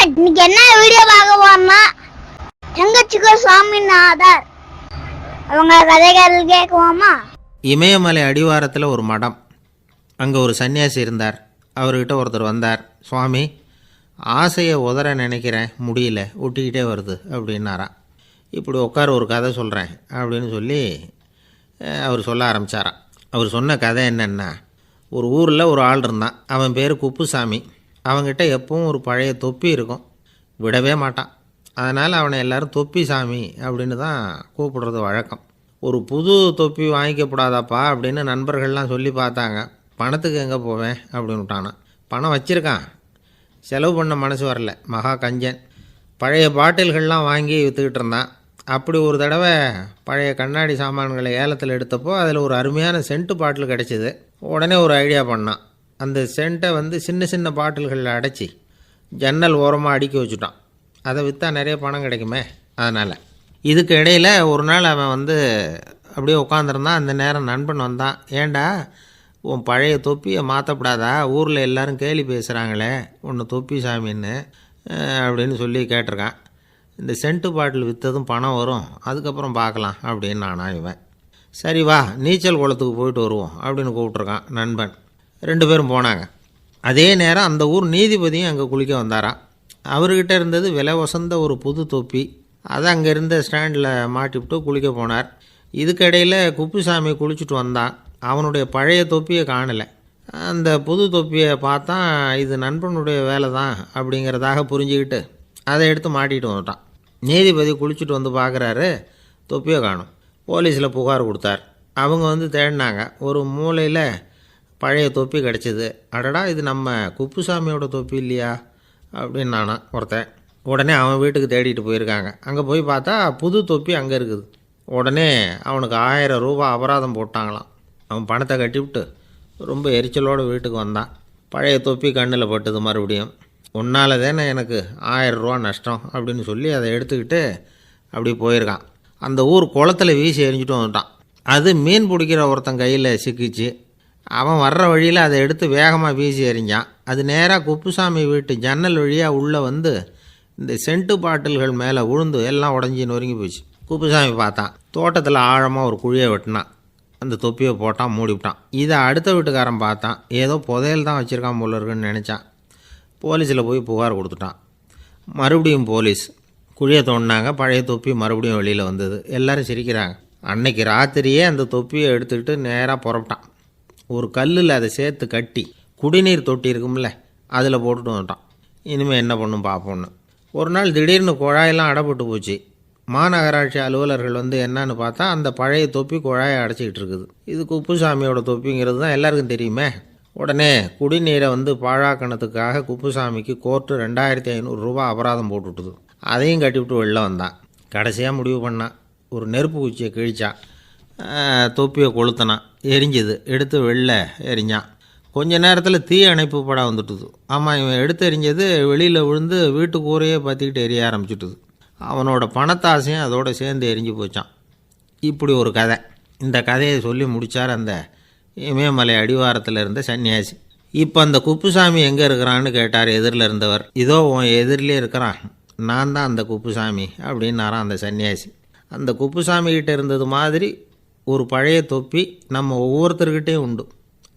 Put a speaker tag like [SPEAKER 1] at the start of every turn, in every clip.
[SPEAKER 1] இன்னைக்கு என்ன வீடியோ பார்க்க போறோம்னா எங்கச்சிக்கோ சுவாமிநாதர் அவங்க கதைகள் கேட்குவோமா?
[SPEAKER 2] இமயமலை அடிவாரத்தில் ஒரு மடம். அங்கே ஒரு சன்னியாசி இருந்தார். அவர்கிட்ட ஒருத்தர் வந்தார். சுவாமி, ஆசையை உதற நினைக்கிறேன், முடியல, ஒட்டிக்கிட்டே வருது அப்படின்னாராம். இப்படி உட்கார ஒரு கதை சொல்கிறேன் அப்படின்னு சொல்லி அவர் சொல்ல ஆரம்பித்தாராம். அவர் சொன்ன கதை என்னென்னா, ஒரு ஊரில் ஒரு ஆள் இருந்தான். அவன் பேர் குப்புசாமி. அவங்ககிட்ட எப்பவும் ஒரு பழைய தொப்பி இருக்கும், விடவே மாட்டான். அதனால் அவனை எல்லோரும் தொப்பி சாமி அப்படின்னு தான் கூப்பிடுறது வழக்கம். ஒரு புது தொப்பி வாங்கிக்கப்படாதாப்பா அப்படின்னு நண்பர்கள்லாம் சொல்லி பார்த்தாங்க. பணத்துக்கு எங்கே போவேன் அப்படின்னு விட்டானான். பணம் வச்சுருக்கான், செலவு பண்ண மனசு வரல, மகா கஞ்சன். பழைய பாட்டில்கள்லாம் வாங்கி விற்றுக்கிட்டு இருந்தான். அப்படி ஒரு தடவை பழைய கண்ணாடி சாமான்களை ஏலத்தில் எடுத்தப்போ அதில் ஒரு அருமையான சென்ட்டு பாட்டில் கிடச்சிது. உடனே ஒரு ஐடியா பண்ணான். அந்த சென்ட்டை சின்ன சின்ன பாட்டில்களில் அடைச்சி ஜன்னல் ஓரமாக அடுக்கி வச்சுட்டான். அதை விற்றா நிறைய பணம் கிடைக்குமே. அதனால் இதுக்கு இடையில் ஒரு நாள் அவன் அப்படியே உட்காந்துருந்தான். அந்த நேரம் நண்பன் வந்தான். ஏண்டா, உன் பழைய தொப்பியை மாற்றப்படாதா? ஊரில் எல்லோரும் கேலி பேசுகிறாங்களே உன்னை தொப்பி சாமின்னு அப்படின்னு சொல்லி கேட்டிருக்கான். இந்த சென்ட்டு பாட்டில் விற்றதும் பணம் வரும், அதுக்கப்புறம் பார்க்கலாம் அப்படின்னு நானா இவன். சரி வா, நீச்சல் குளத்துக்கு போயிட்டு வருவோம் அப்படின்னு கூப்பிட்ருக்கான் நண்பன். 2 பேரும் போனாங்க. அதே நேரம் அந்த ஊர் நீதிபதியும் அங்கே குளிக்க வந்தாராம். அவர்கிட்ட இருந்தது விலை வசந்த ஒரு புது தொப்பி. அதை அங்கே இருந்த ஸ்டாண்டில் மாட்டிவிட்டு குளிக்க போனார். இதுக்கிடையில் குப்புசாமி குளிச்சுட்டு வந்தான். அவனுடைய பழைய தொப்பியை காணலை. அந்த புது தொப்பியை பார்த்தா இது நண்பனுடைய வேலை தான் அப்படிங்கிறதாக புரிஞ்சுக்கிட்டு அதை எடுத்து மாட்டிகிட்டு வந்துட்டான். நீதிபதி குளிச்சுட்டு வந்து பார்க்குறாரு, தொப்பியை காணும். போலீஸில் புகார் கொடுத்தார். அவங்க தேடினாங்க. ஒரு மூலையில் பழைய தொப்பி கிடச்சிது. அடடா, இது நம்ம குப்புசாமியோட தொப்பி இல்லையா அப்படின்னு நானா ஒருத்தன். உடனே அவன் வீட்டுக்கு தேடிட்டு போயிருக்காங்க. அங்கே போய் பார்த்தா புது தொப்பி அங்கே இருக்குது. உடனே அவனுக்கு 1000 ரூபா அபராதம் போட்டாங்களாம். அவன் பணத்தை கட்டிவிட்டு ரொம்ப எரிச்சலோடு வீட்டுக்கு வந்தான். பழைய தொப்பி கண்ணில் பட்டுது. மறுபடியும் உன்னால் தானே எனக்கு 1000 ரூபா நஷ்டம் அப்படின்னு சொல்லி அதை எடுத்துக்கிட்டு அப்படி போயிருக்கான். அந்த ஊர் குளத்தில் வீசி எரிஞ்சிட்டு வந்துட்டான். அது மீன் பிடிக்கிற ஒருத்தன் கையில் சிக்கிச்சு. அவன் வர்ற வழியில் அதை எடுத்து வேகமாக வீசி எறிஞ்சான். அது நேராக குப்புசாமி வீட்டு ஜன்னல் வழியாக உள்ளே இந்த சென்ட்டு பாட்டில்கள் மேலே விழுந்து எல்லாம் உடஞ்சி நொறுங்கி போச்சு. குப்புசாமி பார்த்தான். தோட்டத்தில் ஆழமாக ஒரு குழியை வெட்டினான். அந்த தொப்பியை போட்டான், மூடிவிட்டான். இதை அடுத்த வீட்டுக்காரன் பார்த்தான். ஏதோ புதையல் தான் வச்சுருக்கான் போல இருக்குன்னு நினச்சான். போலீஸில் போய் புகார் கொடுத்துட்டான். மறுபடியும் போலீஸ் குழியை தோண்டினாங்க. பழைய தொப்பி மறுபடியும் வெளியில் வந்தது. எல்லோரும் சிரிக்கிறாங்க. அன்னைக்கு ராத்திரியே அந்த தொப்பியை எடுத்துக்கிட்டு நேராக புறப்பட்டான். ஒரு கல்லில் அதை சேர்த்து கட்டி குடிநீர் தொட்டி இருக்கும்ல, அதில் போட்டுட்டு வந்துட்டான். இனிமேல் என்ன பண்ணும் பார்ப்போன்னு. ஒரு நாள் திடீர்னு குழாயெல்லாம் அடைப்பட்டு போச்சு. மாநகராட்சி அலுவலர்கள் என்னன்னு பார்த்தா அந்த பழைய தொப்பி குழாயை அடைச்சிக்கிட்டு இருக்குது. இது குப்புசாமியோட தொப்பிங்கிறது தான் எல்லாருக்கும் தெரியுமே. உடனே குடிநீரை பாழாக்கணத்துக்காக குப்புசாமிக்கு கோர்ட்டு 2500 ரூபா அபராதம் போட்டுவிட்டுது. அதையும் கட்டிவிட்டு வெளில வந்தான். கடைசியாக முடிவு பண்ணான். ஒரு நெருப்பு குச்சியை கிழிச்சான். தொப்பியை கொளுத்தினான். எரிஞ்சுது. எடுத்து வெளில எரிஞ்சான். கொஞ்ச நேரத்தில் தீ அணைப்பு படம் வந்துட்டுது. ஆமாம், இவன் எடுத்து எரிஞ்சது வெளியில் விழுந்து வீட்டு கூரையே பற்றிக்கிட்டு எரிய ஆரம்பிச்சுட்டுது. அவனோட பணத்தாசையும் அதோடு சேர்ந்து எரிஞ்சு போச்சான். இப்படி ஒரு கதை. இந்த கதையை சொல்லி முடித்தார் அந்த இமயமலை அடிவாரத்தில் இருந்த சன்னியாசி. இப்போ அந்த குப்புசாமி எங்கே இருக்கிறான்னு கேட்டார் எதிரில் இருந்தவர். இதோ உன் எதிரிலே இருக்கிறான், நான் தான் அந்த குப்புசாமி அப்படின்னாரான் அந்த சன்னியாசி. அந்த குப்புசாமிகிட்ட இருந்தது மாதிரி ஒரு பழைய தொப்பி நம்ம ஒவ்வொருத்தர்கிட்டையும் உண்டு.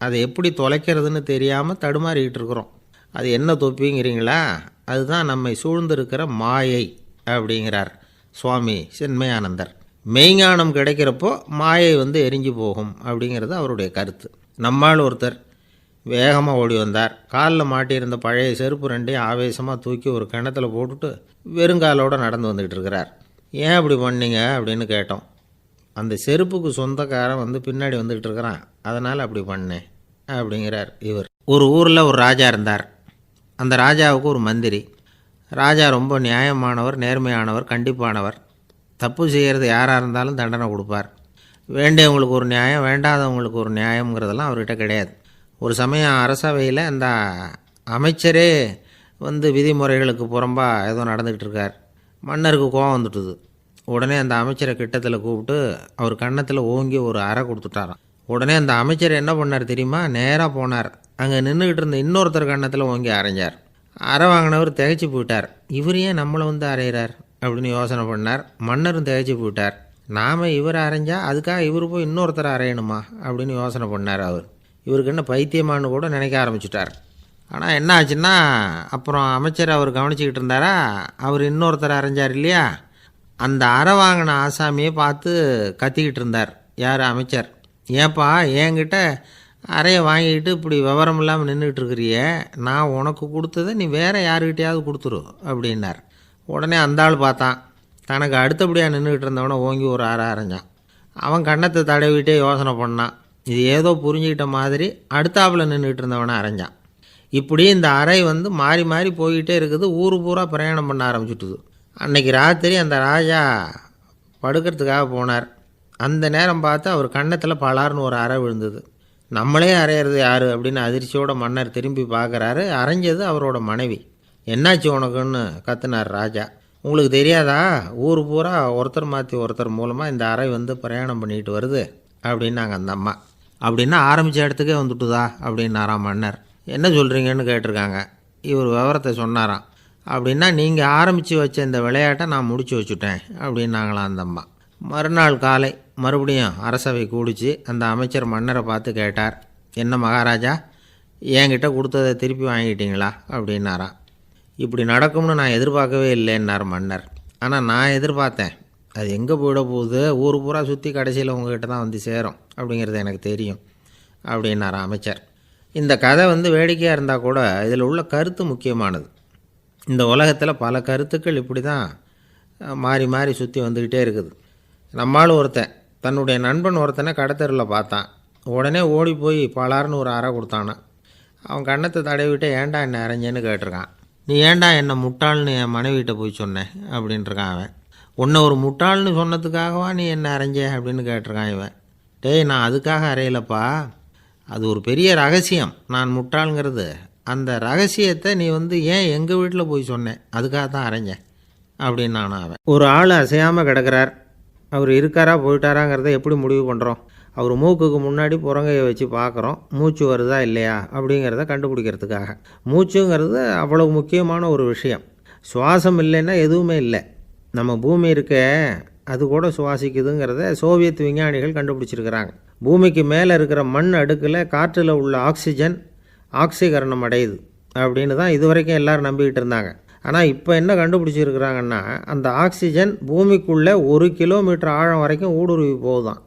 [SPEAKER 2] அதை எப்படி தொலைக்கிறதுன்னு தெரியாமல் தடுமாறிக்கிட்டு இருக்கிறோம். அது என்ன தொப்பிங்கிறீங்களா? அதுதான் நம்மை சூழ்ந்திருக்கிற மாயை அப்படிங்கிறார் சுவாமி சின்மயானந்தர். மெய்ஞானம் கிடைக்கிறப்போ மாயை எரிஞ்சு போகும் அப்படிங்கிறது அவருடைய கருத்து. நம்மால் ஒருத்தர் வேகமாக ஓடி வந்தார். காலில் மாட்டியிருந்த பழைய செருப்பு 2ஐயும் ஆவேசமாக தூக்கி ஒரு கிணத்துல போட்டுட்டு வெறுங்காலோடு நடந்து வந்துக்கிட்டு இருக்கிறார். ஏன் அப்படி பண்ணீங்க அப்படின்னு கேட்டோம். அந்த செருப்புக்கு சொந்தக்காரன் பின்னாடி வந்துக்கிட்டு இருக்கிறான், அதனால் அப்படி பண்ணேன் அப்படிங்கிறார் இவர். ஒரு ஊரில் ஒரு ராஜா இருந்தார். அந்த ராஜாவுக்கு ஒரு மந்திரி. ராஜா ரொம்ப நியாயமானவர், நேர்மையானவர், கண்டிப்பானவர். தப்பு செய்கிறது யாராக இருந்தாலும் தண்டனை கொடுப்பார். வேண்டியவங்களுக்கு ஒரு நியாயம், வேண்டாதவங்களுக்கு ஒரு நியாயங்கிறதெல்லாம் அவர்கிட்ட கிடையாது. ஒரு சமயம் அரசவையில் அந்த அமைச்சரே விதிமுறைகளுக்கு புறம்பாக ஏதோ நடந்துக்கிட்டு இருக்கார். மன்னருக்கு கோபம் வந்துட்டுது. உடனே அந்த அமைச்சரை கிட்டத்தில் கூப்பிட்டு அவர் கன்னத்தில் ஓங்கி ஒரு அறை கொடுத்துட்டாராம். உடனே அந்த அமைச்சர் என்ன பண்ணார் தெரியுமா? நேராக போனார். அங்கே நின்றுக்கிட்டு இருந்த இன்னொருத்தர் கன்னத்தில் ஓங்கி அரைஞ்சார். அறை வாங்கினவர் திகைச்சு போயிட்டார். இவர் ஏன் நம்மளை வந்து அரைகிறார் அப்படின்னு யோசனை பண்ணார். மன்னரும் திகைச்சு போயிட்டார். நாம் இவரை அரைஞ்சா அதுக்காக இவர் போய் இன்னொருத்தரை அரையணுமா அப்படின்னு யோசனை பண்ணார். இவருக்கு என்ன பைத்தியமானு கூட நினைக்க ஆரம்பிச்சிட்டார். ஆனால் என்ன ஆச்சுன்னா, அப்புறம் அமைச்சர் அவர் கவனிச்சிக்கிட்டு இருந்தாரா, அவர் இன்னொருத்தர் அரைஞ்சார் இல்லையா, அந்த அறை வாங்கின ஆசாமியை பார்த்து கத்திக்கிட்டு இருந்தார். யார்? அமைச்சர். ஏன்பா என்கிட்ட அறையை வாங்கிக்கிட்டு இப்படி விவரம் இல்லாமல் நின்றுட்டு இருக்கிறிய, நான் உனக்கு கொடுத்ததை நீ வேறு யாருக்கிட்டையாவது கொடுத்துரு அப்படின்னார். உடனே அந்த ஆள் பார்த்தான், தனக்கு அடுத்தபடியாக நின்றுக்கிட்டு இருந்தவனை ஓங்கி ஒரு அறை அரைஞ்சான். அவன் கன்னத்தை தடவிட்டே யோசனை பண்ணான். இது ஏதோ புரிஞ்சுக்கிட்ட மாதிரி அடுத்தாப்பில் நின்றுக்கிட்டு இருந்தவனை அரைஞ்சான். இப்படி இந்த அறை வந்து மாறி மாறி போய்கிட்டே இருக்குது. ஊர் பூரா பிரயாணம் பண்ண ஆரம்பிச்சுட்டுது. அன்றைக்கி ராத்திரி அந்த ராஜா படுக்கிறதுக்காக போனார். அந்த நேரம் பார்த்து அவர் கன்னத்தில் பலார்னு ஒரு அறை விழுந்தது. நம்மளே அரையிறது யார் அப்படின்னு அதிர்ச்சியோட மன்னர் திரும்பி பார்க்குறாரு. அரைஞ்சது அவரோட மனைவி. என்னாச்சு உனக்குன்னு கத்துனார் ராஜா. உங்களுக்கு தெரியாதா, ஊர் பூரா ஒருத்தர் மாற்றி ஒருத்தர் மூலமாக இந்த அறை வந்து பிரயாணம் பண்ணிட்டு வருது அப்படின்னாங்க அந்த அம்மா. அப்படின்னா ஆரம்பித்த இடத்துக்கே வந்துட்டுதா அப்படின்னாராம் மன்னர். என்ன சொல்கிறீங்கன்னு கேட்டிருக்காங்க. இவர் விவரத்தை சொன்னாராம். அப்படின்னா நீங்கள் ஆரம்பித்து வச்ச இந்த விளையாட்டை நான் முடிச்சு வச்சுட்டேன் அப்படின்னாங்களாம் அந்த அம்மா. மறுநாள் காலை மறுபடியும் அரசவை கூடிச்சு அந்த அமைச்சர் மன்னரை பார்த்து கேட்டார். என்ன மகாராஜா, என்கிட்ட கொடுத்ததை திருப்பி வாங்கிட்டீங்களா அப்படின்னாராம். இப்படி நடக்கும்னு நான் எதிர்பார்க்கவே இல்லைன்னார் மன்னர். ஆனால் நான் எதிர்பார்த்தேன். அது எங்கே போயிட போகுது, ஊர் பூரா சுற்றி கடைசியில் உங்ககிட்ட தான் வந்து சேரும் அப்படிங்கிறது எனக்கு தெரியும் அப்படின்னார் அமைச்சர். இந்த கதை வந்து வேடிக்கையாக இருந்தால் கூட இதில் உள்ள கருத்து முக்கியமானது. இந்த உலகத்தில் பல கருத்துக்கள் இப்படி தான் மாறி மாறி சுற்றி வந்துக்கிட்டே இருக்குது. நம்மளும் ஒருத்தன் தன்னுடைய நண்பன் ஒருத்தனை கடத்தரில் பார்த்தான். உடனே ஓடி போய் பலார்னு ஒரு அறை கொடுத்தானா. அவன் கன்னத்தை தடவிட்டு ஏன்டா என்னை அரைஞ்சேன்னு கேட்டிருக்கான். நீ ஏன்டா என்னை முட்டாள்னு என் மனைவிட்ட போய் சொன்னேன் அப்படின்ட்டுருக்கான் அவன். உன்னை ஒரு முட்டாள்னு சொன்னதுக்காகவா நீ என்ன அரைஞ்ச அப்படின்னு கேட்டிருக்கான் இவன். டேய், நான் அதுக்காக அறையலப்பா, அது ஒரு பெரிய ரகசியம் நான் முட்டாளுங்கிறது. அந்த ரகசியத்தை நீ வந்து ஏன் எங்கள் வீட்டில் போய் சொன்னேன், அதுக்காக தான் அரைஞ்சேன் அப்படின்னு நானும் அவன். ஒரு ஆள் அசையாமல் கிடக்கிறார். அவர் இருக்காரா போயிட்டாராங்கிறத எப்படி முடிவு பண்ணுறோம்? அவர் மூக்குக்கு முன்னாடி புறங்கையை வச்சு பார்க்குறோம், மூச்சு வருதா இல்லையா அப்படிங்கிறத கண்டுபிடிக்கிறதுக்காக. மூச்சுங்கிறது அவ்வளவு முக்கியமான ஒரு விஷயம். சுவாசம் இல்லைன்னா எதுவுமே இல்லை. நம்ம பூமி இருக்க அது கூட சுவாசிக்குதுங்கிறத சோவியத் விஞ்ஞானிகள் கண்டுபிடிச்சிருக்கிறாங்க. பூமிக்கு மேலே இருக்கிற மண் அடுக்கில் காற்றில் உள்ள ஆக்சிஜன் ஆக்சிகரணம் அடையுது அப்படின்னு தான் இதுவரைக்கும் எல்லோரும் நம்பிக்கிட்டு இருந்தாங்க. ஆனால் இப்போ என்ன கண்டுபிடிச்சிருக்கிறாங்கன்னா, அந்த ஆக்சிஜன் பூமிக்குள்ளே 1 கிலோமீட்டர் ஆழம் வரைக்கும் ஊடுருவி போகுதான்.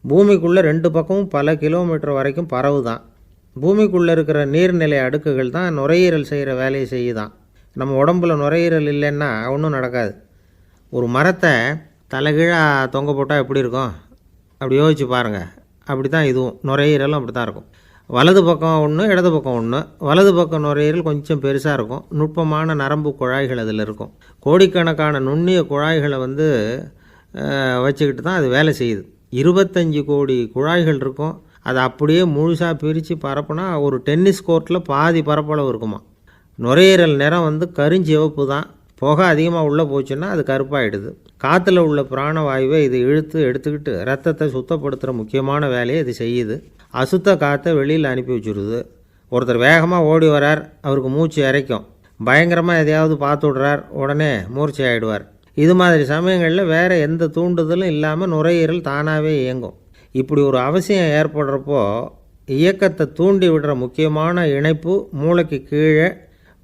[SPEAKER 2] பூமிக்குள்ளே 2 பக்கமும் பல கிலோமீட்டர் வரைக்கும் பரவுதான். பூமிக்குள்ளே இருக்கிற நீர்நிலை அடுக்குகள் தான் நுரையீரல் செய்கிற வேலையை செய்யுதான். நம்ம உடம்புல நுரையீரல் இல்லைன்னா ஒன்றும் நடக்காது. ஒரு மரத்தை தலைகீழாக தொங்க போட்டால் எப்படி இருக்கும் அப்படி யோசிச்சு பாருங்கள். அப்படி தான் இதுவும், நுரையீரலும் அப்படி தான் இருக்கும். வலது பக்கம் ஒன்று, இடது பக்கம் ஒன்று. வலது பக்கம் நுரையீரல் கொஞ்சம் பெருசாக இருக்கும். நுட்பமான நரம்பு குழாய்கள் அதில் இருக்கும். கோடிக்கணக்கான நுண்ணிய குழாய்களை வந்து வச்சுக்கிட்டு தான் அது வேலை செய்யுது. 25 கோடி குழாய்கள் இருக்கும். அதை அப்படியே முழுசாக பிரித்து பரப்புனா ஒரு டென்னிஸ் கோர்ட்டில் பாதி பரப்பளவு இருக்குமா. நுரையீரல் நிறம் வந்து கருஞ்சிவப்பு தான். புகை அதிகமாக உள்ளே போச்சுன்னா அது கருப்பாயிடுது. காற்றுல உள்ள பிராணவாயுவை இது இழுத்து எடுத்துக்கிட்டு ரத்தத்தை சுத்தப்படுத்துகிற முக்கியமான வேலையை இது செய்யுது. அசுத்த காற்றை வெளியில் அனுப்பி வச்சுருது. ஒருத்தர் வேகமாக ஓடி வரார், அவருக்கு மூச்சு இறைக்கும். பயங்கரமாக எதையாவது பார்த்து விடுறார், உடனே மூர்ச்சை ஆகிடுவார். இது மாதிரி சமயங்களில் வேறு எந்த தூண்டுதலும் இல்லாமல் நுரையீரல் தானாகவே இயங்கும். இப்படி ஒரு அவசியம் ஏற்படுறப்போ இயக்கத்தை தூண்டி விடுற முக்கியமான இணைப்பு மூளைக்கு கீழே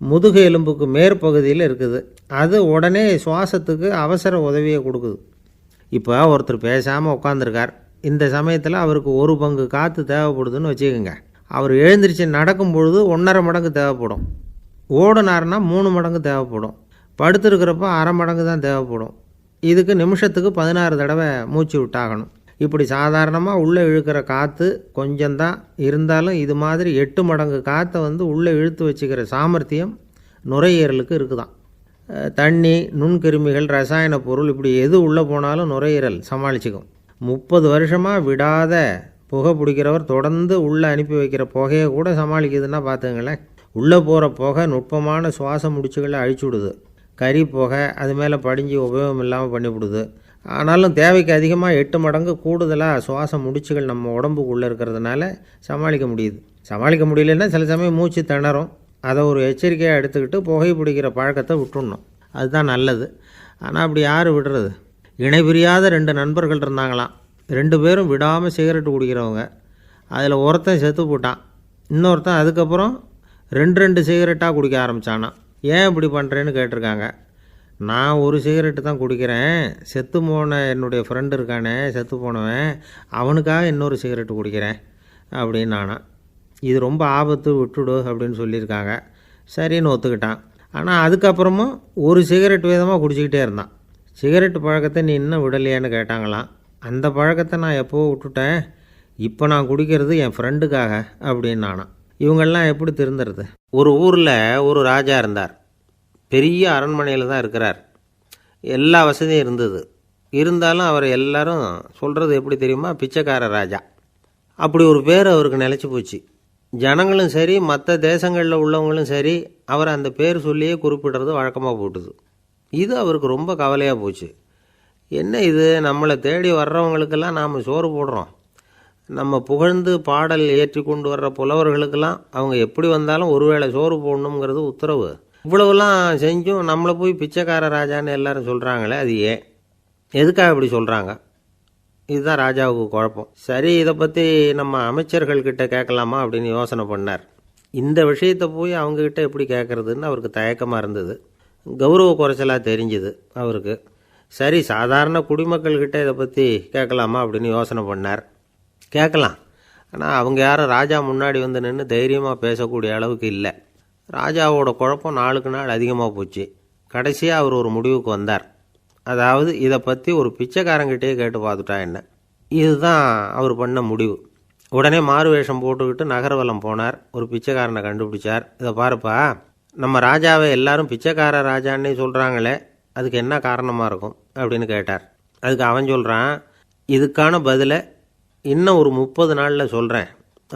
[SPEAKER 2] முதுகு எலும்புக்கு மேற்பகுதியில் இருக்குது. அது உடனே சுவாசத்துக்கு அவசர உதவியை கொடுக்குது. இப்போ ஒருத்தர் பேசாமல் உட்காந்துருக்கார். இந்த சமயத்தில் அவருக்கு 1 பங்கு காற்று தேவைப்படுதுன்னு வச்சுக்கோங்க. அவர் எழுந்திரிச்சு நடக்கும் பொழுது 1.5 மடங்கு தேவைப்படும். ஓடுனார்னா 3 மடங்கு தேவைப்படும். படுத்துருக்கிறப்ப 1/2 மடங்கு தான் தேவைப்படும். இதுக்கு நிமிஷத்துக்கு 16 தடவை மூச்சு விட்டாகணும். இப்படி சாதாரணமாக உள்ளே இழுக்கிற காற்று கொஞ்சம்தான் இருந்தாலும் இது மாதிரி 8 மடங்கு காற்றை வந்து உள்ளே இழுத்து வச்சுக்கிற சாமர்த்தியம் நுரையீரலுக்கு இருக்குதான். தண்ணி, நுண்கிருமிகள், ரசாயன பொருள் இப்படி எது உள்ளே போனாலும் நுரையீரல் சமாளிச்சுக்கும். 30 வருஷமாக விடாத புகை பிடிக்கிறவர் தொடர்ந்து உள்ளே அனுப்பி வைக்கிற புகையை கூட சமாளிக்குதுன்னா பார்த்துங்களேன். உள்ளே போகிற புகை நுட்பமான சுவாச முடிச்சுகளை அழிச்சு விடுது. கறி புகை அது மேலே படிஞ்சு உபயோகம் இல்லாமல் பண்ணிவிடுது. ஆனாலும் தேவைக்கு அதிகமாக 8 மடங்கு கூடுதலாக சுவாச முடிச்சுகள் நம்ம உடம்புக்குள்ளே இருக்கிறதுனால சமாளிக்க முடியுது. சமாளிக்க முடியலன்னா சில சமயம் மூச்சு திணறும். அதை ஒரு எச்சரிக்கையாக எடுத்துக்கிட்டு புகை பிடிக்கிற பழக்கத்தை விட்டுடணும். அதுதான் நல்லது. ஆனால் அப்படி யார் விடுறது? இணை பிரியாத 2 நண்பர்கள் இருந்தாங்களாம். 2 பேரும் விடாமல் சிகரெட்டு குடிக்கிறவங்க. அதில் ஒருத்தன் செத்து போட்டான். இன்னொருத்தன் அதுக்கப்புறம் 2 சிகரெட்டாக குடிக்க ஆரம்பித்தானான். ஏன் இப்படி பண்ணுறேன்னு கேட்டிருக்காங்க. நான் ஒரு சிகரெட்டு தான் குடிக்கிறேன், செத்து போன என்னுடைய ஃப்ரெண்டு இருக்கானே செத்து போனவன், அவனுக்காக இன்னொரு சிகரெட்டு குடிக்கிறேன் அப்படின்னு நானா. இது ரொம்ப ஆபத்து, விட்டுடு அப்படின்னு சொல்லியிருக்காங்க. சரின்னு ஒத்துக்கிட்டான். ஆனால் அதுக்கப்புறமும் ஒரு சிகரெட் வீதமாக குடிச்சிக்கிட்டே இருந்தான். சிகரெட்டு பழக்கத்தை நீ இன்னும் விடலையான்னு கேட்டாங்களாம். அந்த பழக்கத்தை நான் எப்போ விட்டுட்டேன், இப்போ நான் குடிக்கிறது என் ஃப்ரெண்டுக்காக அப்படின்னு நானா. இவங்கெல்லாம் எப்படி திருந்துறது? ஒரு ஊரில் ஒரு ராஜா இருந்தார். பெரிய அரண்மனையில் தான் இருக்கிறார். எல்லா வசதியும் இருந்தது. இருந்தாலும் அவர் எல்லாரும் சொல்கிறது எப்படி தெரியுமா? பிச்சைக்கார ராஜா. அப்படி ஒரு பேர் அவருக்கு நிலச்சி போச்சு. ஜனங்களும் சரி, மற்ற தேசங்களில் உள்ளவங்களும் சரி, அவர் அந்த பேர் சொல்லியே குறிப்பிடுறது வழக்கமாக போட்டுது. இது அவருக்கு ரொம்ப கவலையாக போச்சு. என்ன இது, நம்மளை தேடி வர்றவங்களுக்கெல்லாம் நாம் சோறு போடுறோம், நம்ம புகழ்ந்து பாடல் ஏற்றி கொண்டு வர்ற புலவர்களுக்கெல்லாம் அவங்க எப்படி வந்தாலும் ஒருவேளை சோறு போடணுங்கிறது உத்தரவு. இவ்வளவுலாம் செஞ்சும் நம்மளை போய் பிச்சைக்கார ராஜான்னு எல்லாரும் சொல்கிறாங்களே, அது ஏன், எதுக்காக இப்படி சொல்கிறாங்க? இதுதான் ராஜாவுக்கு குழப்பம். சரி, இதை பற்றி நம்ம அமைச்சர்கள்கிட்ட கேட்கலாமா அப்படின்னு யோசனை பண்ணார். இந்த விஷயத்தை போய் அவங்கக்கிட்ட எப்படி கேட்குறதுன்னு அவருக்கு தயக்கமாக இருந்தது. கௌரவ குறைச்சலாக தெரிஞ்சுது அவருக்கு. சரி, சாதாரண குடிமக்கள்கிட்ட இதை பற்றி கேட்கலாமா அப்படின்னு யோசனை பண்ணார். கேட்கலாம். ஆனால் அவங்க யாரும் ராஜா முன்னாடி வந்து நின்று தைரியமாக பேசக்கூடிய அளவுக்கு இல்லை. ராஜாவோட குழப்பம் நாளுக்கு நாள் அதிகமாக போச்சு. கடைசியாக அவர் ஒரு முடிவுக்கு வந்தார். அதாவது இதை பற்றி ஒரு பிச்சைக்காரங்கிட்டே கேட்டு பார்த்துட்டா என்ன. இதுதான் அவர் பண்ண முடிவு. உடனே மாறு வேஷம் போட்டுக்கிட்டு நகர்வலம் போனார். ஒரு பிச்சைக்காரனை கண்டுபிடிச்சார். இதை பாருப்பா, நம்ம ராஜாவை எல்லாரும் பிச்சைக்கார ராஜான்னே சொல்கிறாங்களே, அதுக்கு என்ன காரணமாக இருக்கும் அப்படின்னு கேட்டார். அதுக்கு அவன் சொல்கிறான், இதுக்கான பதிலை இன்னும் ஒரு 30 நாளில் சொல்கிறேன்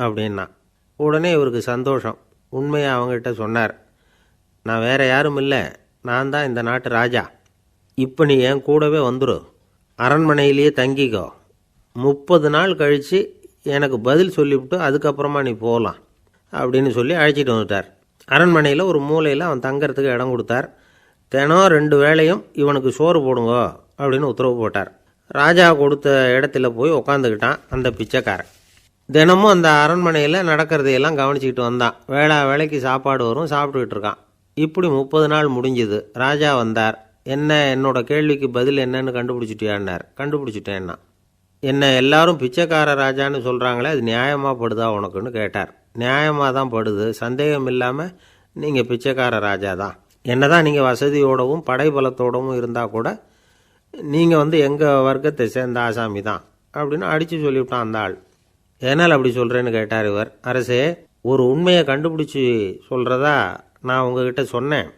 [SPEAKER 2] அப்படின்னா. உடனே இவருக்கு சந்தோஷம். உண்மையை அவங்ககிட்ட சொன்னார். நான் வேறு யாரும் இல்லை, நான் தான் இந்த நாட்டு ராஜா. இப்போ நீ என் கூடவே வந்துடு, அரண்மனையிலேயே தங்கிக்கோ. 30 நாள் கழித்து எனக்கு பதில் சொல்லிவிட்டு அதுக்கப்புறமா நீ போகலாம் அப்படின்னு சொல்லி அழைச்சிட்டு வந்துட்டார். அரண்மனையில் ஒரு மூலையில் அவன் தங்கறதுக்கு இடம் கொடுத்தார். தினம் 2 வேளையும் இவனுக்கு சோறு போடுங்க அப்படின்னு உத்தரவு போட்டார். ராஜா கொடுத்த இடத்துல போய் உக்காந்துக்கிட்டான் அந்த பிச்சைக்காரன். தினமும் அந்த அரண்மனையில் நடக்கிறதையெல்லாம் கவனிச்சிக்கிட்டு வந்தான். வேளைக்கு சாப்பாடு வரும், சாப்பிட்டுக்கிட்டு இருக்கான். இப்படி 30 நாள் முடிஞ்சுது. ராஜா வந்தார். என்ன, என்னோட கேள்விக்கு பதில் என்னன்னு கண்டுபிடிச்சிட்டியான்னார். கண்டுபிடிச்சிட்டேன்னா. என்ன எல்லாரும் பிச்சைக்கார ராஜான்னு சொல்கிறாங்களே, அது நியாயமாக படுதா உனக்குன்னு கேட்டார். நியாயமாக தான் படுது, சந்தேகம் இல்லாமல் நீங்கள் பிச்சைக்கார ராஜா தான். என்ன தான் நீங்கள் வசதியோடவும் படைபலத்தோடவும் இருந்தால் கூட நீங்கள் எங்கள் வர்க்கத்தை சேர்ந்த ஆசாமி தான் அப்படின்னு அடித்து சொல்லிவிட்டான் அந்த ஆள். ஏனால் அப்படி சொல்கிறேன்னு கேட்டார் இவர். அரசே, ஒரு உண்மையை கண்டுபிடிச்சி சொல்கிறதா நான் உங்ககிட்ட சொன்னேன்.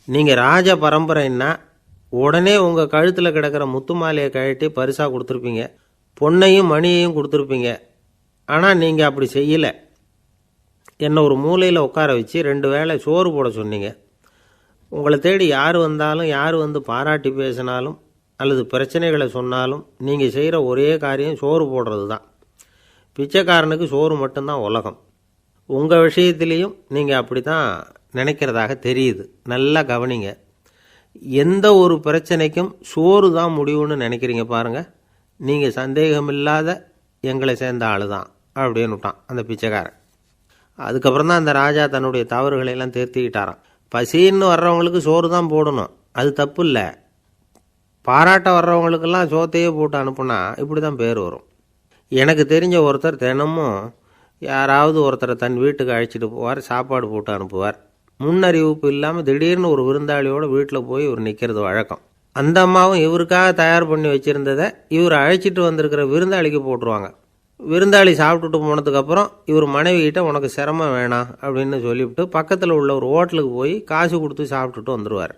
[SPEAKER 2] நீங்கள் ராஜ பரம்பரைன்னா உடனே உங்கள் கழுத்தில் கிடக்கிற முத்து மாலையை கழட்டி பரிசாக கொடுத்துருப்பீங்க, பொன்னையும் மணியையும் கொடுத்துருப்பீங்க. ஆனால் நீங்கள் அப்படி செய்யலை. என்னை ஒரு மூலையில் உட்கார வச்சு 2 வேளை சோறு போட சொன்னீங்க. உங்களை தேடி யார் வந்தாலும், யார் பாராட்டி பேசினாலும் அல்லது பிரச்சனைகளை சொன்னாலும் நீங்கள் செய்கிற ஒரே காரியம் சோறு போடுறது தான். பிச்சைக்காரனுக்கு சோறு மட்டும்தான் உலகம். உங்கள் விஷயத்திலையும் நீங்கள் அப்படி தான் நினைக்கிறதாக தெரியுது. நல்லா கவனிங்க. எந்த ஒரு பிரச்சனைக்கும் சோறு தான் முடிவுன்னு நினைக்கிறீங்க பாருங்கள். நீங்கள் சந்தேகமில்லாத எங்களை சேர்ந்த ஆள் தான் அப்படின்னு விட்டான் அந்த பிச்சைக்காரன். அதுக்கப்புறம் தான் அந்த ராஜா தன்னுடைய தவறுகளையெல்லாம் திருத்திக்கிட்டாராம். பசின்னு வர்றவங்களுக்கு சோறு தான் போடணும், அது தப்பு இல்லை. பாராட்ட வர்றவங்களுக்கெல்லாம் சோத்தையே போட்டு அனுப்புனா இப்படி தான் பேர் வரும். எனக்கு தெரிஞ்ச ஒருத்தர் தினமும் யாராவது ஒருத்தரை தன் வீட்டுக்கு அழைச்சிட்டு போவார், சாப்பாடு போட்டு அனுப்புவார். முன்னறிவிப்பு இல்லாமல் திடீர்னு ஒரு விருந்தாளியோட வீட்டில் போய் இவர் நிற்கிறது வழக்கம். அந்த அம்மாவும் இவருக்காக தயார் பண்ணி வச்சுருந்ததை இவர் அழைச்சிட்டு வந்திருக்கிற விருந்தாளிக்கு போட்டுருவாங்க. விருந்தாளி சாப்பிட்டுட்டு போனதுக்கப்புறம் இவர் மனைவிகிட்ட உனக்கு சிரமம் வேணாம் அப்படின்னு சொல்லிவிட்டு பக்கத்தில் உள்ள ஒரு ஹோட்டலுக்கு போய் காசு கொடுத்து சாப்பிட்டுட்டு வந்துடுவார்.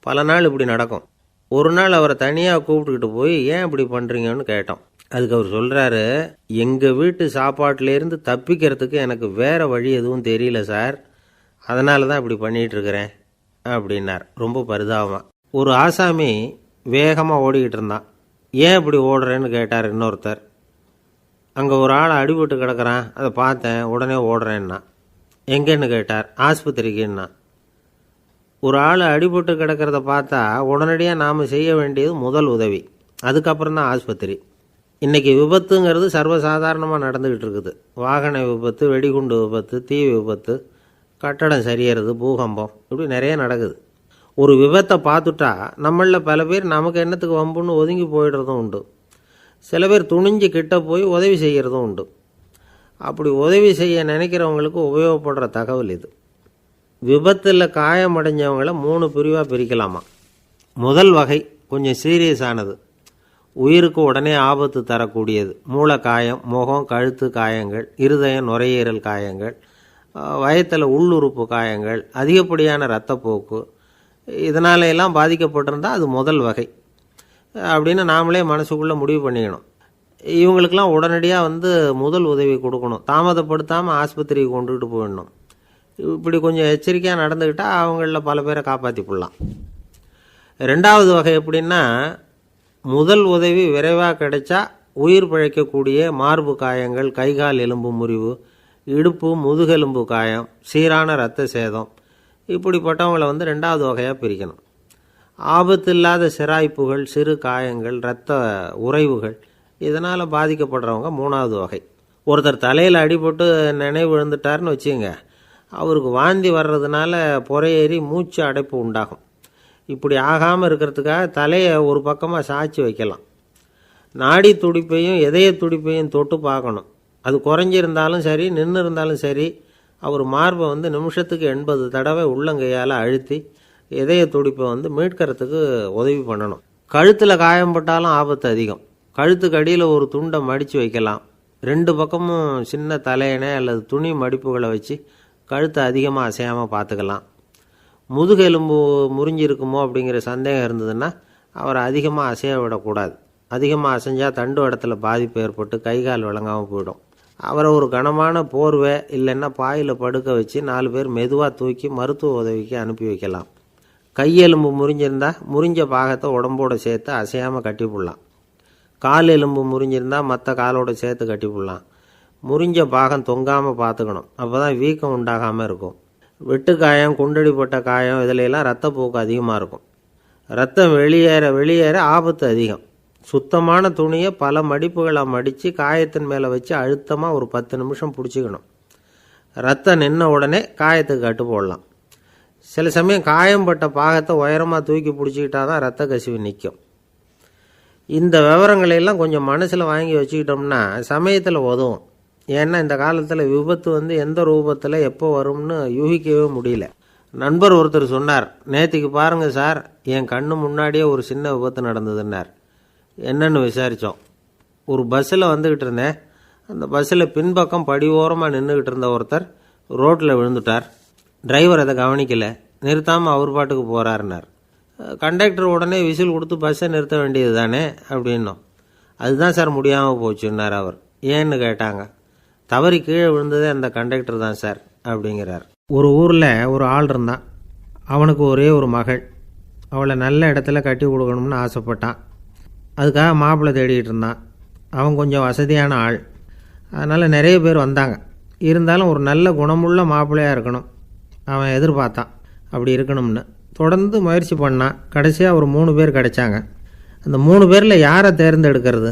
[SPEAKER 2] பல நாள் இப்படி நடக்கும். ஒரு நாள் அவரை தனியாக கூப்பிட்டுக்கிட்டு போய் ஏன் இப்படி பண்ணுறீங்கன்னு கேட்டோம். அதுக்கு அவர் சொல்கிறாரு, எங்கள் வீட்டு சாப்பாட்டிலேருந்து தப்பிக்கிறதுக்கு எனக்கு வேறு வழி எதுவும் தெரியல சார், அதனால தான் இப்படி பண்ணிகிட்ருக்கிறேன் அப்படின்னார் ரொம்ப பரிதாபமாக. ஒரு ஆசாமி வேகமாக ஓடிக்கிட்டு இருந்தான். ஏன் இப்படி ஓடுறேன்னு கேட்டார் இன்னொருத்தர். அங்கே ஒரு ஆள் அடிபட்டு கிடக்கிறான், அதை பார்த்தேன், உடனே ஓடுறேன்னா. எங்கேன்னு கேட்டார். ஆஸ்பத்திரிக்குன்னா. ஒரு ஆள் அடிபட்டு கிடக்கிறத பார்த்தா உடனடியாக நாம் செய்ய வேண்டியது முதல் உதவி, அதுக்கப்புறம் தான் ஆஸ்பத்திரி. இன்றைக்கி விபத்துங்கிறது சர்வசாதாரணமாக நடந்துக்கிட்டு இருக்குது. வாகன விபத்து, வெடிகுண்டு விபத்து, தீ விபத்து, கட்டடம் சரியறது, பூகம்பம், இப்படி நிறைய நடக்குது. ஒரு விபத்தை பார்த்துட்டா நம்மளில் பல பேர் நமக்கு என்னத்துக்கு வம்புன்னு ஒதுங்கி போயிடுறதும் உண்டு. சில பேர் துணிஞ்சு கிட்ட போய் உதவி செய்கிறதும் உண்டு. அப்படி உதவி செய்ய நினைக்கிறவங்களுக்கு உபயோகப்படுற தகவல் இது. விபத்தில் காயமடைஞ்சவங்களை 3 பிரிவாக பிரிக்கலாமா. முதல் வகை கொஞ்சம் சீரியஸானது, உயிருக்கு உடனே ஆபத்து தரக்கூடியது. மூளை காயம், முகம், கழுத்து காயங்கள், இருதயம், நுரையீரல் காயங்கள், வயத்தில் உள்ளுறுப்பு காயங்கள், அதிகப்படியான இரத்தப்போக்கு, இதனால எல்லாம் பாதிக்கப்பட்டிருந்தால் அது முதல் வகை அப்படின்னு நாமளே மனசுக்குள்ளே முடிவு பண்ணிக்கணும். இவங்களுக்கெல்லாம் உடனடியாக முதல் உதவி கொடுக்கணும். தாமதப்படுத்தாமல் ஆஸ்பத்திரிக்கு கொண்டுகிட்டு போயிடணும். இப்படி கொஞ்சம் எச்சரிக்கையாக நடந்துக்கிட்டால் அவங்களில் பல பேரை காப்பாற்றி போடலாம். 2வது வகை எப்படின்னா, முதல் உதவி விரைவாக கிடைச்சா உயிர் பிழைக்கக்கூடிய மார்பு காயங்கள், கைகால் எலும்பு முறிவு, இடுப்பு முதுகெலும்பு காயம், சீரான இரத்த சேதம், இப்படிப்பட்டவங்களை 2வது வகையாக பிரிக்கணும். ஆபத்து இல்லாத சிராய்ப்புகள், சிறு காயங்கள், இரத்த உறைவுகள், இதனால் பாதிக்கப்படுறவங்க 3வது வகை. ஒருத்தர் தலையில் அடிபட்டு நினைவு விழுந்துட்டார்னு வச்சுங்க, அவருக்கு வாந்தி வர்றதுனால புறையேறி மூச்சு அடைப்பு உண்டாகும். இப்படி ஆகாமல் இருக்கிறதுக்காக தலையை ஒரு பக்கமாக சாய்ச்சி வைக்கலாம். நாடி துடிப்பையும் இதய துடிப்பையும் தொட்டு பார்க்கணும். அது குறைஞ்சிருந்தாலும் சரி, நின்று இருந்தாலும் சரி, அவர் மார்பை நிமிஷத்துக்கு 80 தடவை உள்ளங்கையால் அழுத்தி இதய துடிப்பை மீட்கிறதுக்கு உதவி பண்ணணும். கழுத்தில் காயம்பட்டாலும் ஆபத்து அதிகம். கழுத்துக்கு அடியில் ஒரு துண்டை மடித்து வைக்கலாம். 2 பக்கமும் சின்ன தலையணை அல்லது துணி மடிப்புகளை வச்சு கழுத்தை அதிகமாக அசையாமல் பார்த்துக்கலாம். முதுகெலும்பு முறிஞ்சிருக்குமோ அப்படிங்கிற சந்தேகம் இருந்ததுன்னா அவரை அதிகமாக அசைய விடக்கூடாது. அதிகமாக அசைஞ்சால் தண்டு இடத்துல பாதிப்பு ஏற்பட்டு கைகால் விளங்காமல் போயிடும். அவரை ஒரு கனமான போர்வை இல்லைன்னா பாயில் படுக்க வச்சு 4 பேர் மெதுவாக தூக்கி மருத்துவ உதவிக்கு அனுப்பி வைக்கலாம். கையெலும்பு முறிஞ்சிருந்தால் முறிஞ்ச பாகத்தை உடம்போடு சேர்த்து அசையாமல் கட்டி போடலாம். கால் எலும்பு முறிஞ்சிருந்தால் மற்ற காலோடு சேர்த்து கட்டி போடலாம். முறிஞ்ச பாகம் தொங்காமல் பார்த்துக்கணும். அப்போ தான் வீக்கம் உண்டாகாமல் இருக்கும். வெட்டு காயம், குண்டடிப்பட்ட காயம், இதிலெல்லாம் ரத்தப்போக்கு அதிகமாக இருக்கும். ரத்தம் வெளியேற ஆபத்து அதிகம். சுத்தமான துணியை பல மடிப்புகளை மடித்து காயத்தின் மேலே வச்சு அழுத்தமாக ஒரு 10 நிமிஷம் பிடிச்சிக்கணும். ரத்தம் நின்ன உடனே காயத்துக்கு கட்டு போடலாம். சில சமயம் காயம்பட்ட பாகத்தை உயரமாக தூக்கி பிடிச்சிக்கிட்டா தான் ரத்த கசிவு நிற்கும். இந்த விவரங்களையெல்லாம் கொஞ்சம் மனசில் வாங்கி வச்சுக்கிட்டோம்னா சமயத்தில் உதவும். ஏன்னா இந்த காலத்தில் விபத்து எந்த ரூபத்தில் எப்போ வரும்னு யூகிக்கவே முடியல. நண்பர் ஒருத்தர் சொன்னார், நேற்றுக்கு பாருங்கள் சார், என் கண்ணு முன்னாடியே ஒரு சின்ன விபத்து நடந்ததுன்னார். என்னன்னு விசாரித்தோம். ஒரு பஸ்ஸில் வந்துக்கிட்டு இருந்தேன். அந்த பஸ்ஸில் பின்பக்கம் படி ஓரமாக நின்றுக்கிட்டு இருந்த ஒருத்தர் ரோட்டில் விழுந்துட்டார். டிரைவர் அதை கவனிக்கலை, நிறுத்தாமல் அவர் பாட்டுக்கு போகிறாருன்னார். கண்டக்டர் உடனே விசில் கொடுத்து பஸ்ஸை நிறுத்த வேண்டியது தானே அப்படின்னோம். அதுதான் சார் முடியாமல் போச்சுன்னார் அவர். ஏன்னு கேட்டாங்க. தவறி கீழே விழுந்ததே அந்த கண்டக்டர் தான் சார் அப்படிங்கிறார். ஒரு ஊரில் ஒரு ஆள் இருந்தான். அவனுக்கு ஒரே ஒரு மகள். அவளை நல்ல இடத்துல கட்டி கொடுக்கணும்னு ஆசைப்பட்டான். அதுக்காக மாப்பிள்ளை தேடிக்கிட்டு இருந்தான். அவன் கொஞ்சம் வசதியான ஆள், அதனால் நிறைய பேர் வந்தாங்க. இருந்தாலும் ஒரு நல்ல குணமுள்ள மாப்பிள்ளையாக இருக்கணும் அவன் எதிர்பார்த்தான். அப்படி இருக்கணும்னு தொடர்ந்து முயற்சி பண்ணான். கடைசியாக ஒரு 3 பேர் கிடைச்சாங்க. அந்த 3 பேரில் யாரை தேர்ந்தெடுக்கிறது,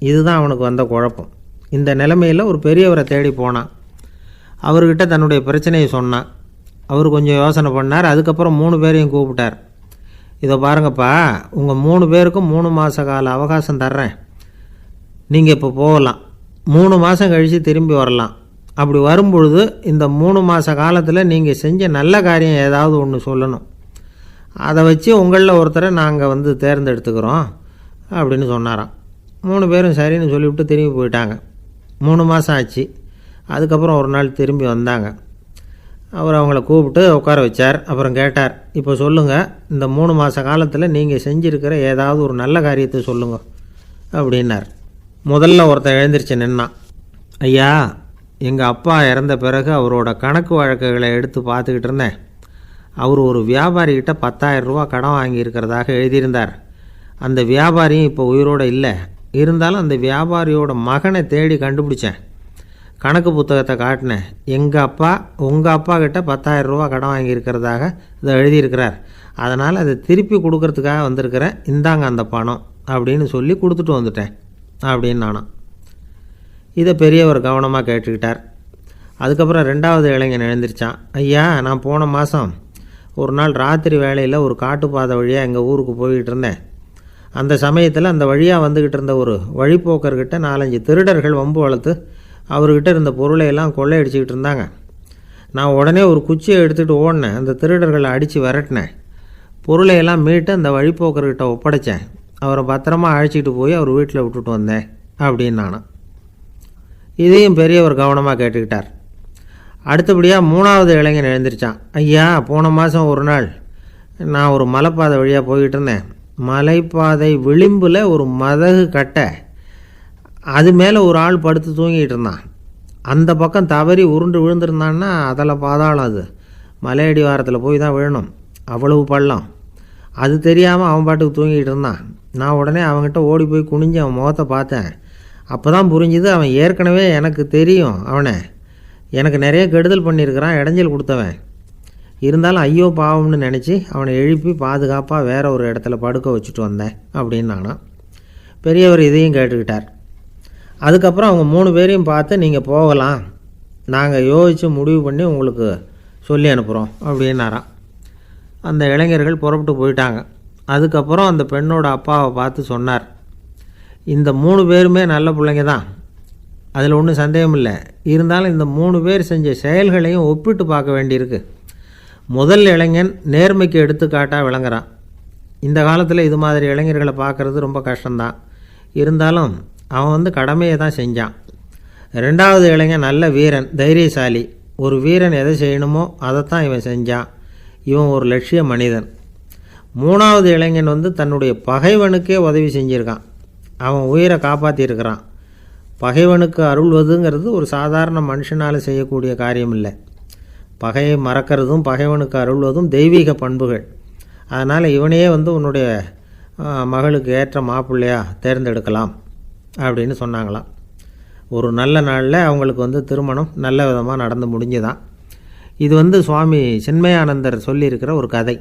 [SPEAKER 2] இதுதான் அவனுக்கு வந்த குழப்பம். இந்த நிலைமையில் ஒரு பெரியவரை தேடி போனான். அவர்கிட்ட தன்னுடைய பிரச்சனையை சொன்னான். அவர் கொஞ்சம் யோசனை பண்ணார். அதுக்கப்புறம் 3 பேரையும் கூப்பிட்டார். இதை பாருங்கப்பா, உங்கள் 3 பேருக்கும் 3 மாத கால அவகாசம் தர்றேன். நீங்கள் இப்போ போகலாம். 3 மாதம் கழித்து திரும்பி வரலாம். அப்படி வரும்பொழுது இந்த 3 மாத காலத்தில் நீங்கள் செஞ்ச நல்ல காரியம் ஏதாவது ஒன்று சொல்லணும். அதை வச்சு உங்களில் ஒருத்தரை நாங்கள் தேர்ந்தெடுத்துக்கிறோம் அப்படின்னு சொன்னாராம். 3 பேரும் சரின்னு சொல்லிவிட்டு திரும்பி போயிட்டாங்க. 3 மாதம் ஆச்சு. அதுக்கப்புறம் ஒரு நாள் திரும்பி வந்தாங்க. அவர் அவங்கள கூப்பிட்டு உட்கார வச்சார். அப்புறம் கேட்டார், இப்போ சொல்லுங்கள், இந்த 3 மாத காலத்தில் நீங்கள் செஞ்சுருக்கிற ஏதாவது ஒரு நல்ல காரியத்தை சொல்லுங்க அப்படின்னார். முதல்ல ஒருத்தன் எழுந்திரிச்சு நின்னான். ஐயா, எங்கள் அப்பா இறந்த பிறகு அவரோட கணக்கு வழக்குகளை எடுத்து பார்த்துக்கிட்டு இருந்தேன். அவர் ஒரு வியாபாரிகிட்ட 10,000 ரூபா கடன் வாங்கியிருக்கிறதாக எழுதியிருந்தார். அந்த வியாபாரியும் இப்போ உயிரோடு இல்லை. இருந்தாலும் அந்த வியாபாரியோட மகனை தேடி கண்டுபிடிச்சேன். கணக்கு புத்தகத்தை காட்டினேன். எங்கள் அப்பா உங்கள் அப்பா கிட்ட 10,000 ரூபா கடன் வாங்கியிருக்கிறதாக இதை எழுதியிருக்கிறார். அதனால் அதை திருப்பி கொடுக்கறதுக்காக வந்திருக்கிறேன், இந்தாங்க அந்த பணம் அப்படின்னு சொல்லி கொடுத்துட்டு வந்துட்டேன் அப்படின்னு நானும். இதை பெரியவர் கவனமாக கேட்டுக்கிட்டார். அதுக்கப்புறம் 2வது இளைஞன் எழுந்திரிச்சான். ஐயா, நான் போன மாதம் ஒரு நாள் ராத்திரி வேளையில் ஒரு காட்டுப்பாதை வழியாக எங்கள் ஊருக்கு போய்கிட்டு இருந்தேன். அந்த சமயத்தில் அந்த வழியாக வந்துக்கிட்டு இருந்த ஒரு வழிப்போக்கர்கிட்ட 4-5 திருடர்கள் வம்பு வளர்த்து அவர்கிட்ட இருந்த பொருளை எல்லாம் கொள்ளையடிச்சிக்கிட்டு இருந்தாங்க. நான் உடனே ஒரு குச்சியை எடுத்துகிட்டு ஓடினேன். அந்த திருடர்களை அடித்து விரட்டினேன். பொருளையெல்லாம் மீட்டு அந்த வழிப்போக்கர்கிட்ட ஒப்படைச்சேன். அவரை பத்திரமா அழைச்சிட்டு போய் அவர் வீட்டில் விட்டுட்டு வந்தேன் அப்படின்னு நானும். இதையும் பெரியவர் கவனமாக கேட்டுக்கிட்டார். அடுத்தபடியாக 3வது இளைஞன் எழுந்திரிச்சான். ஐயா, போன மாதம் ஒரு நாள் நான் ஒரு மலைப்பாதை வழியாக போய்கிட்டு இருந்தேன். மலைப்பாதை விளிம்பில் ஒரு மதகு கட்டை, அது மேலே ஒரு ஆள் படுத்து தூங்கிட்டு இருந்தான். அந்த பக்கம் தவறி உருண்டு விழுந்திருந்தான்னா அதில் பாதாளம். அது மலையடி வாரத்தில் போய் தான் விழணும், அவ்வளவு பள்ளம். அது தெரியாமல் அவன் பாட்டுக்கு தூங்கிட்டு இருந்தான். நான் உடனே அவன்கிட்ட ஓடி போய் குனிஞ்சு அவன் முகத்தை பார்த்தேன். அப்போ தான் புரிஞ்சுது, அவன் ஏற்கனவே எனக்கு தெரியும். அவனை எனக்கு நிறைய கெடுதல் பண்ணியிருக்கிறான், இடைஞ்சல் கொடுத்தவன். இருந்தாலும் ஐயோ பாவம்னு நினச்சி அவனை எழுப்பி பாதுகாப்பாக வேற ஒரு இடத்துல படுக்க வச்சுட்டு வந்தேன் அப்படின்னு நானும். பெரியவர் இதையும் கேட்டுக்கிட்டார். அதுக்கப்புறம் அவங்க 3 பேரையும் பார்த்து, நீங்கள் போகலாம், நாங்கள் யோசித்து முடிவு பண்ணி உங்களுக்கு சொல்லி அனுப்புகிறோம் அப்படின்னாராம். அந்த இளைஞர்கள் புறப்பட்டு போயிட்டாங்க. அதுக்கப்புறம் அந்த பெண்ணோட அப்பாவை பார்த்து சொன்னார், இந்த 3 பேருமே நல்ல பிள்ளைங்க தான், அதில் ஒன்றும் சந்தேகம் இல்லை. இருந்தாலும் இந்த 3 பேர் செஞ்ச செயல்களையும் ஒப்பிட்டு பார்க்க வேண்டியிருக்கு. முதல் இளைஞன் நேர்மைக்கு எடுத்துக்காட்டாக விளங்குறான். இந்த காலத்தில் இது மாதிரி இளைஞர்களை பார்க்குறது ரொம்ப கஷ்டம்தான். இருந்தாலும் அவன் கடமையை தான் செஞ்சான். 2வது இளைஞன் நல்ல வீரன், தைரியசாலி. ஒரு வீரன் எதை செய்யணுமோ அதைத்தான் இவன் செஞ்சான். இவன் ஒரு லட்சிய மனிதன். 3வது இளைஞன் தன்னுடைய பகைவனுக்கே உதவி செஞ்சுருக்கான். அவன் உயிரை காப்பாற்றியிருக்கிறான். பகைவனுக்கு அருள்வதுங்கிறது ஒரு சாதாரண மனுஷனால் செய்யக்கூடிய காரியம் இல்லை. பகையை மறக்கிறதும் பகைவனுக்கு அருள்வதும் தெய்வீக பண்புகள். அதனால் இவனையே உன்னுடைய மகளுக்கு ஏற்ற மாப்பிள்ளையா தேர்ந்தெடுக்கலாம் அப்படின்னு சொன்னாங்களாம். ஒரு நல்ல நாளில் அவங்களுக்கு திருமணம் நல்ல விதமாக நடந்து முடிஞ்சுதான். இது சுவாமி சின்மயானந்தர் சொல்லியிருக்கிற ஒரு கதை.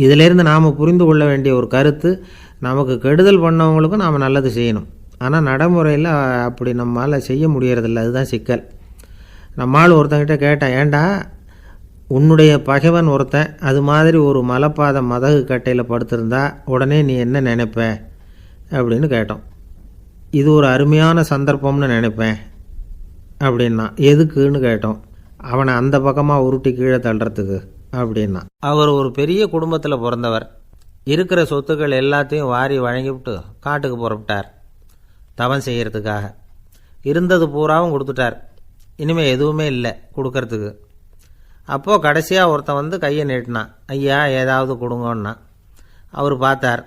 [SPEAKER 2] இதிலேருந்து நாம் புரிந்து கொள்ள வேண்டிய ஒரு கருத்து, நமக்கு கெடுதல் பண்ணவங்களுக்கும் நாம் நல்லது செய்யணும். ஆனால் நடைமுறையில் அப்படி நம்மளால் செய்ய முடியறதில்ல. அதுதான் சிக்கல். நம்மால் ஒருத்தங்கிட்ட கேட்டேன், ஏண்டா உன்னுடைய பகைவன் ஒருத்தன் அது மாதிரி ஒரு மலைப்பாதை மதகு கட்டையில் படுத்திருந்தா உடனே நீ என்ன நினைப்ப அப்படின்னு கேட்டோம். இது ஒரு அருமையான சந்தர்ப்பம்னு நினைப்பேன் அப்படின்னா. எதுக்குன்னு கேட்டோம். அவனை அந்த பக்கமாக உருட்டி கீழே தள்ளுறதுக்கு அப்படின்னா. அவர் ஒரு பெரிய குடும்பத்தில் பிறந்தவர். இருக்கிற சொத்துக்கள் எல்லாத்தையும் வாரி வழங்கிவிட்டு காட்டுக்கு புறப்பட்டார் தவம் செய்கிறதுக்காக. இருந்தது பூராவும் கொடுத்துட்டார். இனிமேல் எதுவுமே இல்லை கொடுக்கறதுக்கு. அப்போது கடைசியாக ஒருத்தன் கையை நீட்டினான். ஐயா, ஏதாவது கொடுங்கன்னா. அவர் பார்த்தார்.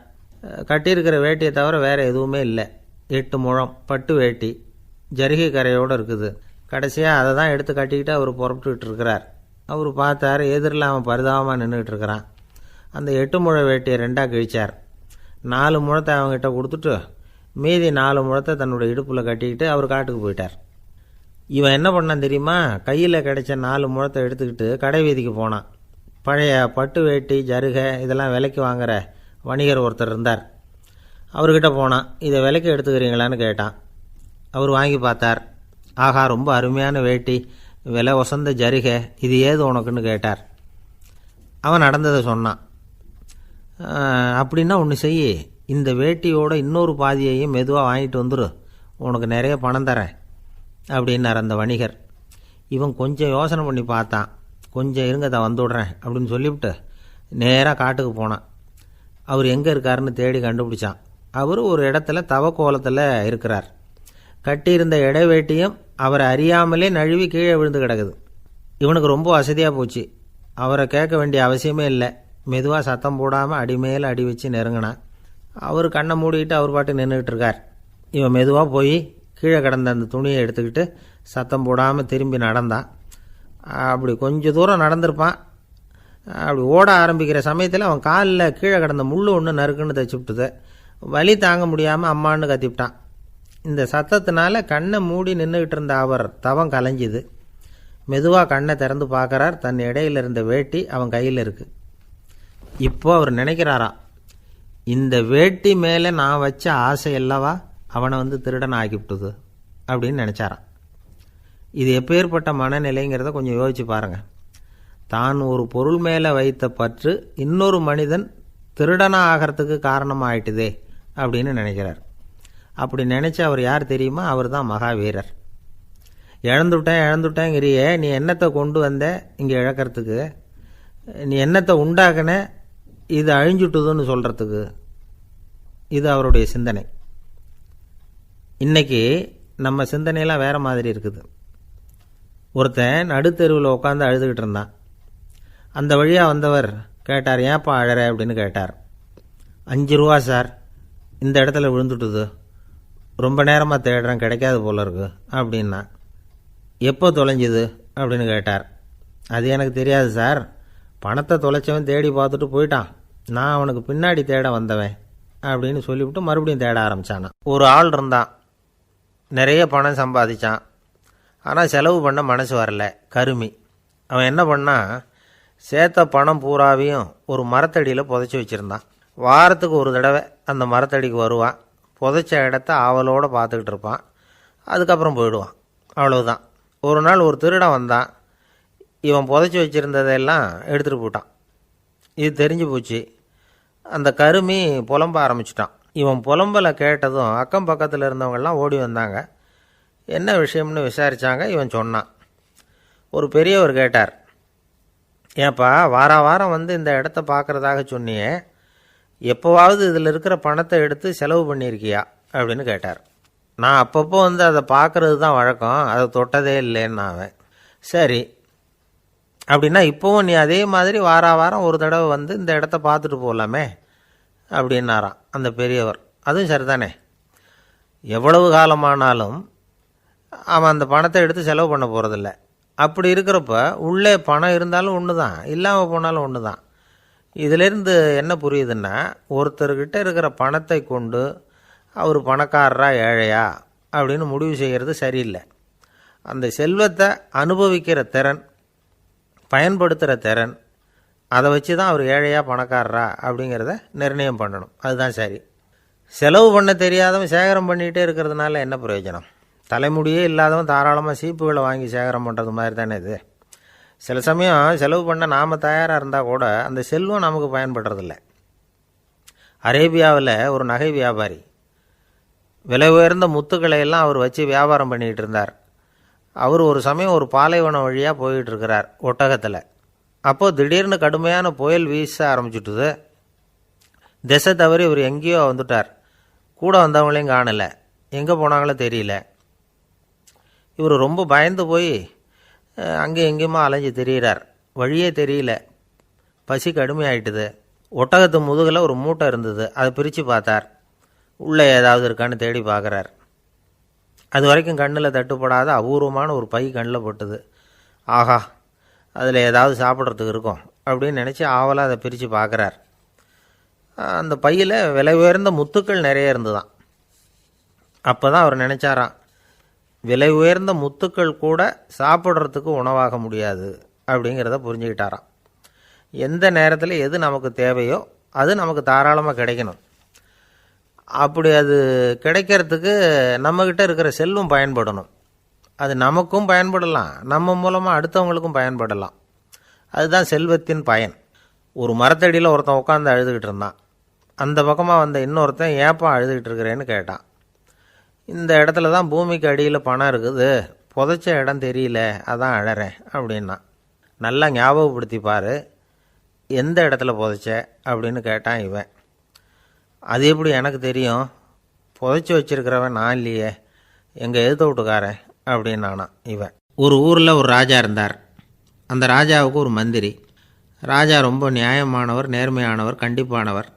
[SPEAKER 2] கட்டியிருக்கிற வேட்டியை தவிர வேறு எதுவுமே இல்லை. 8 முழம் பட்டு வேட்டி, ஜரிகை கரையோடு இருக்குது. கடைசியாக அதை தான் எடுத்து கட்டிக்கிட்டு அவர் புறப்பட்டுக்கிட்டு இருக்கிறார். அவர் பார்த்தார், எதிரில் அவன் பரிதாபமாக நின்றுக்கிட்டு இருக்கிறான். அந்த 8 முழ வேட்டியை 2ஆக கிழிச்சார். 4 முழத்தை அவங்ககிட்ட கொடுத்துட்டு மீதி 4 முழத்தை தன்னுடைய இடுப்பில் கட்டிக்கிட்டு அவர் காட்டுக்கு போயிட்டார். இவன் என்ன பண்ணான் தெரியுமா? கையில் கிடைச்ச 4 முழத்தை எடுத்துக்கிட்டு கடை வீதிக்கு போனான். பழைய பட்டு வேட்டி ஜருகை இதெல்லாம் விலைக்கு வாங்குகிற வணிகர் ஒருத்தர் இருந்தார். அவர்கிட்ட போனான். இதை விலைக்கு எடுத்துக்கிறீங்களான்னு கேட்டான். அவர் வாங்கி பார்த்தார். ஆகா, ரொம்ப அருமையான வேட்டி, விலை ஒசந்த ஜருகை, இது ஏது உனக்குன்னு கேட்டார். அவன் நடந்ததை சொன்னான். அப்படின்னா ஒன்று செய், இந்த வேட்டியோட இன்னொரு பாதியையும் மெதுவாக வாங்கிட்டு வந்துரு, உனக்கு நிறைய பணம் தரேன் அப்படின்னார் அந்த வணிகர். இவன் கொஞ்சம் யோசனை பண்ணி பார்த்தான். கொஞ்சம் இருங்க, தான் வந்துவிடுறேன் அப்படின்னு சொல்லிவிட்டு நேராக காட்டுக்கு போனான். அவர் எங்கே இருக்காருன்னு தேடி கண்டுபிடிச்சான். அவர் ஒரு இடத்துல தவக்கோலத்தில் இருக்கிறார். கட்டியிருந்த இடைவேட்டியும் அவரை அறியாமலே நழுவி கீழே விழுந்து கிடக்குது. இவனுக்கு ரொம்ப வசதியாக போச்சு. அவரை கேட்க வேண்டிய அவசியமே இல்லை. மெதுவாக சத்தம் போடாமல் அடிமேல் அடி வச்சு நெருங்கினான். அவர் கண்ணை மூடிக்கிட்டு அவர் பாட்டு நின்றுக்கிட்டு இருக்கார். இவன் மெதுவாக போய் கீழே கிடந்த அந்த துணியை எடுத்துக்கிட்டு சத்தம் போடாமல் திரும்பி நடந்தான். அப்படி கொஞ்சம் தூரம் நடந்திருப்பான். அப்படி ஓட ஆரம்பிக்கிற சமயத்தில் அவன் காலில் கீழே கிடந்த முள் ஒன்று நறுக்குன்னு தைச்சி விட்டுது. வலி தாங்க முடியாமல் அம்மான்னு கத்திவிட்டான். இந்த சத்தத்தினால கண்ணை மூடி நின்றுக்கிட்டு இருந்த அவர் தவம் கலைஞ்சிது. மெதுவாக கண்ணை திறந்து பார்க்குறார். தன் இடையில இருந்த வேட்டி அவன் கையில் இருக்குது. இப்போ அவர் நினைக்கிறாராம், இந்த வேட்டி மேலே நான் வச்ச ஆசை அல்லவா அவனை திருடன் ஆக்கிவிட்டுது அப்படின்னு நினச்சாராம். இது எப்பேற்பட்ட மனநிலைங்கிறத கொஞ்சம் யோசிச்சு பாருங்கள். தான் ஒரு பொருள் மேலே வைத்த பற்று இன்னொரு மனிதன் திருடனாக ஆகிறதுக்கு காரணமாயிட்டுதே அப்படின்னு நினைக்கிறார். அப்படி நினச்ச அவர் யார் தெரியுமா? அவர் தான் மகாவீரர். இழந்துட்டேங்கிறியே, நீ என்னத்தை கொண்டு வந்த இங்கே இழக்கிறதுக்கு? நீ என்னத்தை உண்டாக்குன இது அழிஞ்சுட்டுதுன்னு சொல்கிறதுக்கு? இது அவருடைய சிந்தனை. இன்றைக்கி நம்ம சிந்தனையெல்லாம் வேறு மாதிரி இருக்குது. ஒருத்தன் நடுத்தெருவில் உட்காந்து அழுதுகிட்டு இருந்தான். அந்த வழியாக வந்தவர் கேட்டார், ஏன்ப்பா அழற அப்படின்னு கேட்டார். 5 ரூபா சார், இந்த இடத்துல விழுந்துட்டுது, ரொம்ப நேரமாக தேடுறேன், கிடைக்காது போல இருக்கு அப்படின்னா. எப்போ தொலைஞ்சுது அப்படின்னு கேட்டார். அது எனக்கு தெரியாது சார், பணத்தை தொலைச்சவன் தேடி பார்த்துட்டு போயிட்டான், நான் அவனுக்கு பின்னாடி தேட வந்தவன் அப்படின்னு சொல்லிவிட்டு மறுபடியும் தேட ஆரம்பித்தானா. ஒரு ஆள் இருந்தான், நிறைய பணம் சம்பாதிச்சான், ஆனால் செலவு பண்ண மனசு வரல, கருமி. அவன் என்ன பண்ணான், சேர்த்த பணம் பூராவையும் ஒரு மரத்தடியில் புதைச்சி வச்சுருந்தான். வாரத்துக்கு ஒரு தடவை அந்த மரத்தடிக்கு வருவான், புதைச்ச இடத்த ஆவலோடு பார்த்துக்கிட்டு இருப்பான், அதுக்கப்புறம் போயிடுவான். அவ்வளவுதான். ஒரு நாள் ஒரு திருடன் வந்தான், இவன் புதைச்சி வச்சுருந்ததெல்லாம் எடுத்துகிட்டு போயிட்டான். இது தெரிஞ்சு போச்சு. அந்த கருமி புலம்ப ஆரம்பிச்சிட்டான். இவன் புலம்பலை கேட்டதும் அக்கம் பக்கத்தில் இருந்தவங்கெல்லாம் ஓடி வந்தாங்க. என்ன விஷயம்னு விசாரித்தாங்க. இவன் சொன்னான். ஒரு பெரியவர் கேட்டார், ஏப்பா வாரம் இந்த இடத்த பார்க்குறதாக சொன்னியே, எப்போவாவது இதில் இருக்கிற பணத்தை எடுத்து செலவு பண்ணியிருக்கியா அப்படின்னு கேட்டார். நான் அப்பப்போ அதை பார்க்குறது தான் வழக்கம், அதை தொட்டதே இல்லைன்னு அவன். சரி, அப்படின்னா இப்போவும் நீ அதே மாதிரி வாரம் ஒரு தடவை இந்த இடத்த பார்த்துட்டு போகலாமே அப்படின்னாராம் அந்த பெரியவர். அதுவும் சரிதானே, எவ்வளவு காலமானாலும் அவன் அந்த பணத்தை எடுத்து செலவு பண்ண போகிறதில்ல. அப்படி இருக்கிறப்ப உள்ளே பணம் இருந்தாலும் ஒன்று தான், இல்லாமல் போனாலும் ஒன்று தான். இதிலேருந்து என்ன புரியுதுன்னா, ஒருத்தர்கிட்ட இருக்கிற பணத்தை கொண்டு அவர் பணக்காரரா ஏழையா அப்படின்னு முடிவு செய்கிறது சரியில்லை. அந்த செல்வத்தை அனுபவிக்கிற திறன், பயன்படுத்துகிற திறன், அதை வச்சு தான் அவர் ஏழையா பணக்காரரா அப்படிங்கிறத நிர்ணயம் பண்ணணும். அதுதான் சரி. செலவு பண்ண தெரியாதவன் சேகரம் பண்ணிகிட்டே இருக்கிறதுனால என்ன பிரயோஜனம்? தலைமுடியே இல்லாதவன் தாராளமாக சீப்புகளை வாங்கி சேகரம் பண்ணுறது மாதிரி தானே இது. சில சமயம் செலவு பண்ண நாம் தயாராக இருந்தால் கூட அந்த செல்வம் நமக்கு பயன்படுறதில்ல. அரேபியாவில் ஒரு நகை வியாபாரி விலை உயர்ந்த முத்துக்களை எல்லாம் அவர் வச்சு வியாபாரம் பண்ணிகிட்டு இருந்தார். அவர் ஒரு சமயம் ஒரு பாலைவனம் வழியாக போயிட்டு இருக்கிறார் ஒட்டகத்தில். அப்போது திடீர்னு கடுமையான புயல் வீச ஆரம்பிச்சுட்டுது. திசை தவறி இவர் எங்கேயோ வந்துட்டார். கூட வந்தவங்களையும் காணலை, எங்கே போனாங்களோ தெரியல. இவர் ரொம்ப பயந்து போய் அங்கே எங்கேயுமா அலைஞ்சு திரியிறார். வழியே தெரியல, பசி கடுமையாயிட்டுது. ஒட்டகத்து முதுகில் ஒரு மூட்டை இருந்தது, அதை பிரித்து பார்த்தார். உள்ளே ஏதாவது இருக்கான்னு தேடி பார்க்குறார். அது வரைக்கும் கண்ணில் தட்டுப்படாத அபூர்வமான ஒரு பை கண்ணில் பட்டுது. ஆஹா, அதில் ஏதாவது சாப்பிட்றதுக்கு இருக்கும் அப்படின்னு நினச்சி ஆவலாக அதை பிரித்து பார்க்குறார். அந்த பையில் விலை உயர்ந்த முத்துக்கள் நிறைய இருந்துதான். அப்போ தான் அவர் நினச்சாராம், விலை உயர்ந்த முத்துக்கள் கூட சாப்பிட்றதுக்கு உணவாக முடியாது அப்படிங்கிறத புரிஞ்சுக்கிட்டாராம். எந்த நேரத்தில் எது நமக்கு தேவையோ அது நமக்கு தாராளமாக கிடைக்கணும். அப்படி அது கிடைக்கிறதுக்கு நம்மக்கிட்ட இருக்கிற செல்வம் பயன்படணும். அது நமக்கும் பயன்படலாம், நம்ம மூலமாக அடுத்தவங்களுக்கும் பயன்படலாம். அதுதான் செல்வத்தின் பயன். ஒரு மரத்தடியில் ஒருத்தன் உட்காந்து அழுதுகிட்டு இருந்தான். அந்த பக்கமாக வந்த இன்னொருத்தன், ஏப்பா அழுதுகிட்டு இருக்கிறேன்னு கேட்டான். இந்த இடத்துல தான் பூமிக்கு அடியில் பணம் இருக்குது, புதைச்ச இடம் தெரியல, அதான் அழறேன் அப்படின்னா. நல்லா ஞாபகப்படுத்தி பாரு, எந்த இடத்துல புதைச்ச அப்படின்னு கேட்டான் இவன். அது எப்படி எனக்கு தெரியும், புதைச்சி வச்சிருக்கிறவன் நான் இல்லையே, எங்கள் எதிர்த்த வீட்டுக்காரன் அப்படின்னானா இவன். ஒரு ஊரில் ஒரு ராஜா இருந்தார். அந்த ராஜாவுக்கு ஒரு மந்திரி. ராஜா ரொம்ப நியாயமானவர், நேர்மையானவர், கண்டிப்பானவர்.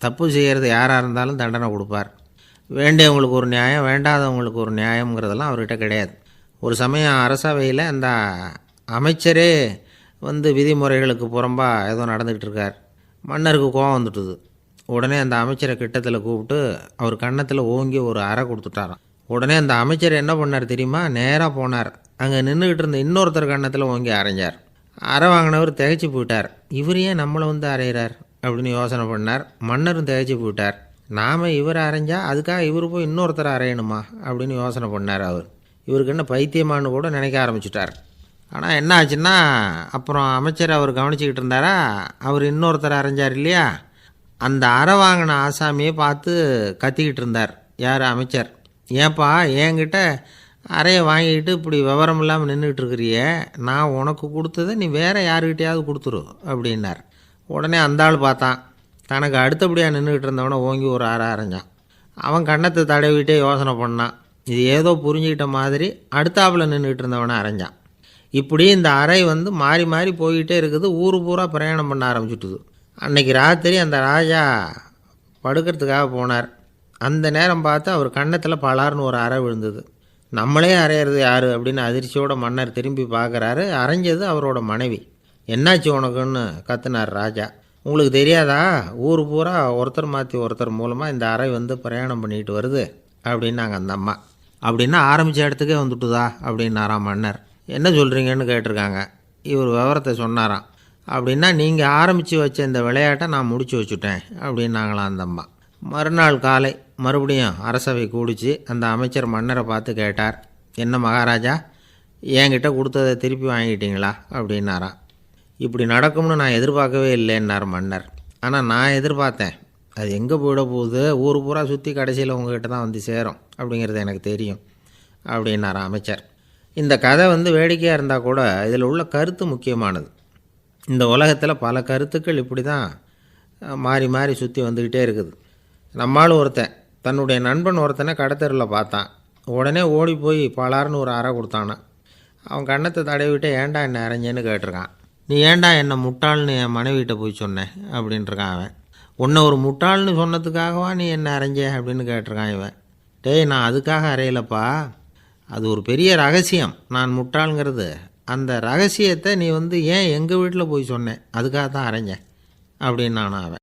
[SPEAKER 2] தப்பு செய்கிறது யாராக இருந்தாலும் தண்டனை கொடுப்பார். வேண்டியவங்களுக்கு ஒரு நியாயம், வேண்டாதவங்களுக்கு ஒரு நியாயங்கிறதெல்லாம் அவர்கிட்ட கிடையாது. ஒரு சமயம் அரசவையில் அந்த அமைச்சரே விதிமுறைகளுக்கு புறம்பாக ஏதோ நடந்துக்கிட்டு இருக்கார். மன்னருக்கு கோபம் வந்துட்டுது. உடனே அந்த அமைச்சரை கிட்டத்தில் கூப்பிட்டு அவர் கன்னத்தில் ஓங்கி ஒரு அறை கொடுத்துட்டாராம். உடனே அந்த அமைச்சர் என்ன பண்ணார் தெரியுமா, நேராக போனார். அங்கே நின்றுக்கிட்டு இருந்த இன்னொருத்தர் கன்னத்தில் ஓங்கி அரைஞ்சார். அரை வாங்கினவர் திகைச்சு போயிட்டார். இவர் ஏன் நம்மளை வந்து அரைகிறார் அப்படின்னு யோசனை பண்ணார். மன்னரும் திகைச்சு போயிட்டார். நாம் இவரை அரைஞ்சா அதுக்காக இவர் போய் இன்னொருத்தரை அரையணுமா அப்படின்னு யோசனை பண்ணார். இவருக்கு என்ன பைத்தியமானு கூட நினைக்க ஆரம்பிச்சிட்டார். ஆனால் என்ன ஆச்சுன்னா, அப்புறம் அமைச்சர் அவர் கவனிச்சிக்கிட்டு இருந்தாரா, அவர் இன்னொருத்தரை அரைஞ்சார் இல்லையா, அந்த அரை வாங்கின ஆசாமியை பார்த்து கத்திக்கிட்டு இருந்தார். யார்? அமைச்சர். ஏன்பா என்கிட்ட அறையை வாங்கிக்கிட்டு இப்படி விவரம் இல்லாமல் நின்றுட்டு இருக்கிறியே, நான் உனக்கு கொடுத்ததை நீ வேறு யாருக்கிட்டையாவது கொடுத்துரு அப்படின்னார். உடனே அந்த ஆள் பார்த்தான், தனக்கு அடுத்தபடியாக நின்றுக்கிட்டு இருந்தவனை ஓங்கி ஒரு அரை அரைஞ்சான். அவன் கன்னத்தை தடவிட்டே யோசனை பண்ணான். இது ஏதோ புரிஞ்சுக்கிட்ட மாதிரி அடுத்தாப்பில் நின்றுக்கிட்டு இருந்தவனை அரைஞ்சான். இப்படி இந்த அறை வந்து மாறி மாறி போய்கிட்டே இருக்குது. ஊர் பூரா பிரயாணம் பண்ண ஆரம்பிச்சுட்டுது. அன்னைக்கு ராத்திரி அந்த ராஜா படுக்கிறதுக்காக போனார். அந்த நேரம் பார்த்து அவர் கன்னத்தில் பலார்னு ஒரு அறை விழுந்தது. நம்மளே அரையிறது யார் அப்படின்னு அதிர்ச்சியோட மன்னர் திரும்பி பார்க்குறாரு. அரைஞ்சது அவரோட மனைவி. என்னாச்சு உனக்குன்னு கத்துனார் ராஜா. உங்களுக்கு தெரியாதா, ஊர் பூரா ஒருத்தர் மாற்றி ஒருத்தர் மூலமாக இந்த அறை வந்து பிரயாணம் பண்ணிட்டு வருது அப்படின்னாங்க அந்த அம்மா. அப்படின்னா ஆரம்பித்த இடத்துக்கே வந்துட்டுதா அப்படின்னாராம் மன்னர். என்ன சொல்கிறீங்கன்னு கேட்டிருக்காங்க. இவர் விவரத்தை சொன்னாராம். அப்படின்னா நீங்கள் ஆரம்பித்து வச்ச இந்த விளையாட்டை நான் முடிச்சு வச்சுட்டேன் அப்படின்னாங்களாம் அந்த அம்மா. மறுநாள் காலை மறுபடியும் அரசவை கூடிச்சு. அந்த அமைச்சர் மன்னரை பார்த்து கேட்டார், என்ன மகாராஜா, என்கிட்ட கொடுத்ததை திருப்பி வாங்கிட்டீங்களா அப்படின்னாராம். இப்படி நடக்கும்னு நான் எதிர்பார்க்கவே இல்லைன்னார் மன்னர். ஆனால் நான் எதிர்பார்த்தேன். அது எங்கே போயிட போகுது, ஊர் பூரா சுற்றி கடைசியில் உங்ககிட்ட தான் வந்து சேரும் அப்படிங்கிறது எனக்கு தெரியும் அப்படின்னாராம் அமைச்சர். இந்த கதை வந்து வேடிக்கையாக இருந்தால் கூட இதில் உள்ள கருத்து முக்கியமானது. இந்த உலகத்தில் பல கருத்துக்கள் இப்படி தான் மாறி மாறி சுற்றி வந்துக்கிட்டே இருக்குது. நம்மளும் ஒருத்தன் தன்னுடைய நண்பன் ஒருத்தனை கடத்தெருவில் பார்த்தான். உடனே ஓடி போய் பலார்னு ஒரு அறை கொடுத்தானா. அவன் கன்னத்தை தடவிட்டு ஏன்டா என்ன அரைஞ்சேன்னு கேட்டிருக்கான். நீ ஏன்டா என்னை முட்டாள்னு என் மனைவிட்ட போய் சொன்னேன் அப்படின்ட்டுருக்கான் அவன். உன்னை ஒரு முட்டாள்னு சொன்னதுக்காகவா நீ என்ன அரைஞ்ச அப்படின்னு கேட்டிருக்கான் இவன். டேய், நான் அதுக்காக அறையலப்பா, அது ஒரு பெரிய ரகசியம் நான் முட்டாளுங்கிறது. அந்த ரகசியத்தை நீ வந்து ஏன் எங்கள் வீட்டில் போய் சொன்னேன், அதுக்காக தான் அரைஞ்சேன் அப்படின்னு நானும் அவன்.